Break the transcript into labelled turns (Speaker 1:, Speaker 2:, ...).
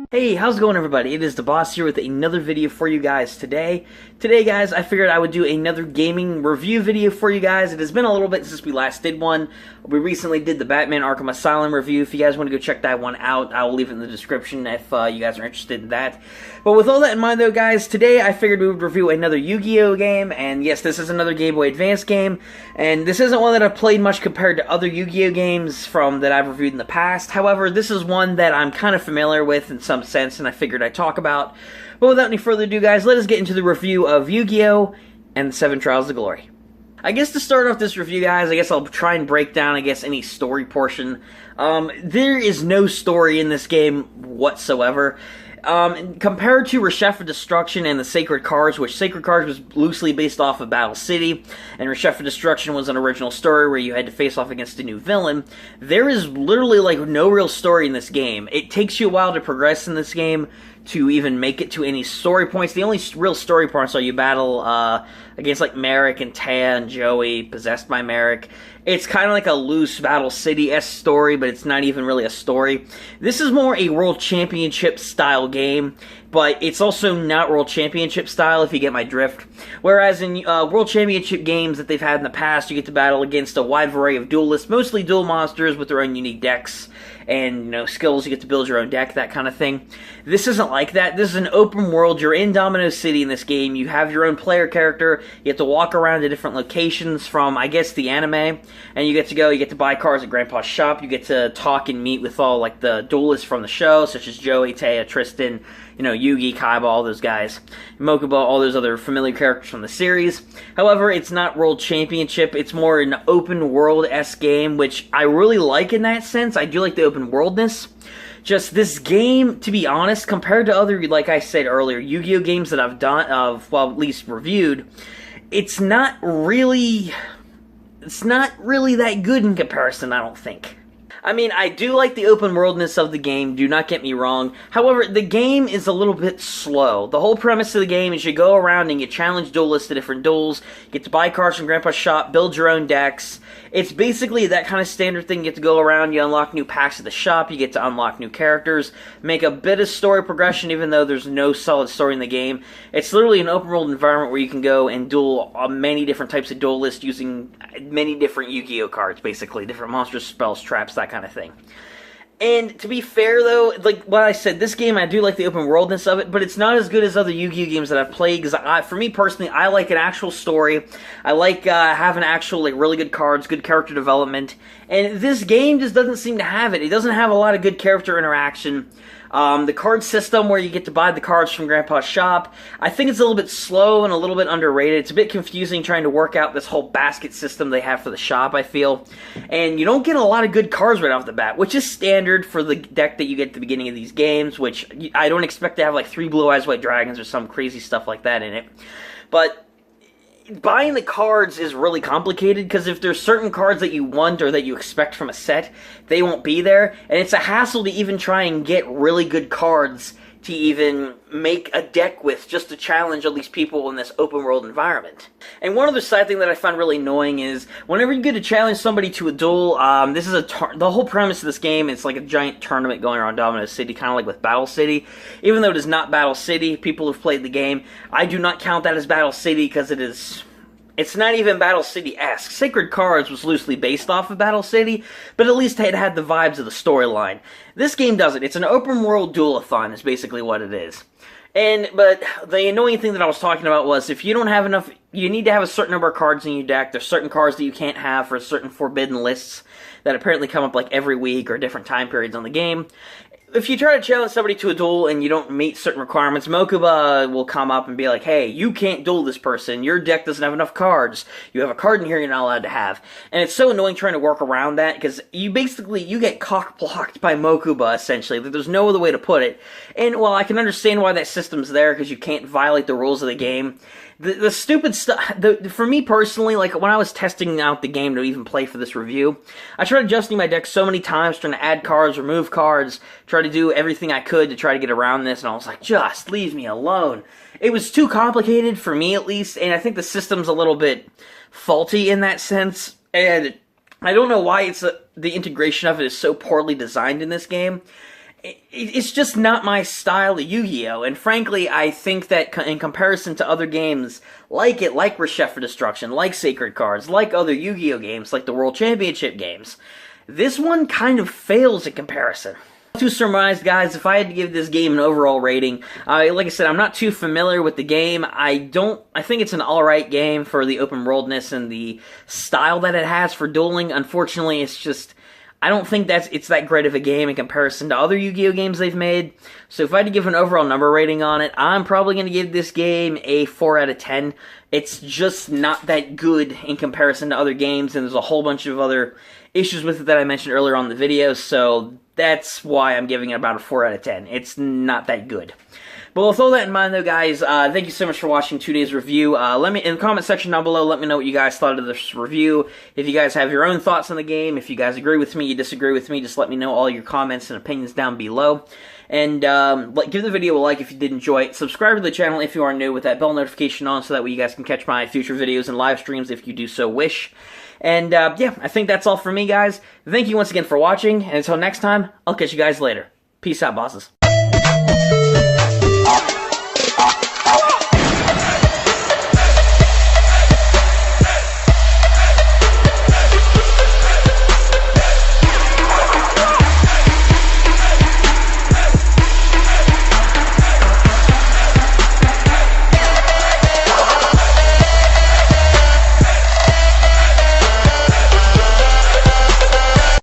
Speaker 1: Hey, how's it going, everybody? It is the boss here with another video for you guys today. Today, guys, I figured I would do another gaming review video for you guys. It has been a little bit since we last did one. We recently did the Batman Arkham Asylum review. If you guys want to go check that one out, I will leave it in the description if you guys are interested in that. But with all that in mind, though, guys, today I figured we would review another Yu-Gi-Oh game. And yes, this is another Game Boy Advance game. And this isn't one that I've played much compared to other Yu-Gi-Oh games that I've reviewed in the past. However, this is one that I'm kind of familiar with in some sense, and I figured I'd talk about. But without any further ado, guys, let us get into the review of Yu-Gi-Oh! And the 7 Trials of Glory. I guess to start off this review, guys, I guess I'll try and break down, any story portion. There is no story in this game whatsoever. Compared to Reshef of Destruction and the Sacred Cards, which Sacred Cards was loosely based off of Battle City, and Reshef of Destruction was an original story where you had to face off against a new villain, there is literally, no real story in this game. It takes you a while to progress in this game to even make it to any story points. The only real story points are you battle against Merrick and Taya and Joey, possessed by Merrick. It's kind of like a loose Battle City-esque story, but it's not even really a story. This is more a World Championship style game, but it's also not World Championship style, if you get my drift. Whereas in World Championship games that they've had in the past, you get to battle against a wide variety of duelists, mostly dual monsters with their own unique decks and skills. You get to build your own deck, that kind of thing. This isn't like that. This is an open world. You're in Domino City in this game. You have your own player character. You have to walk around to different locations from, I guess, the anime. And you get to buy cards at Grandpa's shop. You get to talk and meet with all, the duelists from the show, such as Joey, Taya, Tristan, Yugi, Kaiba, all those guys. Mokuba, all those other familiar characters from the series. However, it's not World Championship. It's more an open world-esque game, which I really like in that sense. I do like the open worldness. Just this game, to be honest, compared to other, like I said earlier, Yu-Gi-Oh games that I've done, at least reviewed, it's not really that good in comparison, I don't think. I mean, I do like the open worldness of the game, do not get me wrong. However, the game is a little bit slow. The whole premise of the game is you go around and you challenge duelists to different duels, you get to buy cards from Grandpa's shop, build your own decks. It's basically that kind of standard thing. You get to go around, you unlock new packs at the shop, you get to unlock new characters, make a bit of story progression even though there's no solid story in the game. It's literally an open world environment where you can go and duel many different types of duelists using many different Yu-Gi-Oh cards, basically. Different monsters, spells, traps, that kind of thing. And to be fair, though, like what I said, this game, I do like the open worldness of it, but it's not as good as other Yu-Gi-Oh games that I've played, because for me personally, I like an actual story. I like having actual, really good cards, good character development, and this game just doesn't seem to have it. It doesn't have a lot of good character interaction. The card system where you get to buy the cards from Grandpa's shop, I think it's a little bit slow and a little bit underrated. It's a bit confusing trying to work out this whole basket system they have for the shop, I feel. And you don't get a lot of good cards right off the bat, which is standard for the deck that you get at the beginning of these games, which I don't expect to have 3 Blue Eyes White Dragons or some crazy stuff like that in it. But buying the cards is really complicated, because if there's certain cards that you want or that you expect from a set, they won't be there, and it's a hassle to even try and get really good cards to even make a deck with, just to challenge at least people in this open world environment. And one other side thing that I find really annoying is, whenever you get to challenge somebody to a duel, this is the whole premise of this game is like a giant tournament going around Domino City, kind of like with Battle City. Even though it is not Battle City, people have played the game, I do not count that as Battle City, because it's not even Battle City-esque. Sacred Cards was loosely based off of Battle City, but at least it had the vibes of the storyline. This game doesn't. It's an open-world duel-a-thon is basically what it is. But the annoying thing that I was talking about was, if you don't have enough, you need to have a certain number of cards in your deck. There's certain cards that you can't have for certain forbidden lists that apparently come up every week or different time periods on the game. If you try to challenge somebody to a duel and you don't meet certain requirements, Mokuba will come up and be like, hey, you can't duel this person, your deck doesn't have enough cards, you have a card in here you're not allowed to have. And it's so annoying trying to work around that, because you get cock-blocked by Mokuba, essentially. There's no other way to put it. And, while I can understand why that system's there, because you can't violate the rules of the game, the stupid stuff, for me personally, when I was testing out the game to even play for this review, I tried adjusting my deck so many times, trying to add cards, remove cards, try to do everything I could to try to get around this, and I was like, just leave me alone. It was too complicated, for me at least, and I think the system's a little bit faulty in that sense, and I don't know why the integration of it is so poorly designed in this game. it's just not my style of Yu-Gi-Oh! And frankly, I think that in comparison to other games like it, like Reshef for Destruction, like Sacred Cards, like other Yu-Gi-Oh! Games, like the World Championship games, this one kind of fails in comparison. To surmise, guys, if I had to give this game an overall rating, like I said, I'm not too familiar with the game. I think it's an alright game for the open worldness and the style that it has for dueling. Unfortunately, it's just, I don't think it's that great of a game in comparison to other Yu-Gi-Oh! Games they've made. So if I had to give an overall number rating on it, I'm probably going to give this game a 4 out of 10. It's just not that good in comparison to other games, and there's a whole bunch of other issues with it that I mentioned earlier on in the video, so that's why I'm giving it about a 4 out of 10. It's not that good. But with all that in mind, though, guys, thank you so much for watching today's review. Let me in the comment section down below. Let me know what you guys thought of this review. If you guys have your own thoughts on the game, if you guys agree with me, you disagree with me, just let me know all your comments and opinions down below. And give the video a like if you did enjoy it. Subscribe to the channel if you are new with that bell notification on, so that way you guys can catch my future videos and live streams if you do so wish. And yeah, I think that's all for me, guys. Thank you once again for watching, and until next time, I'll catch you guys later. Peace out, bosses.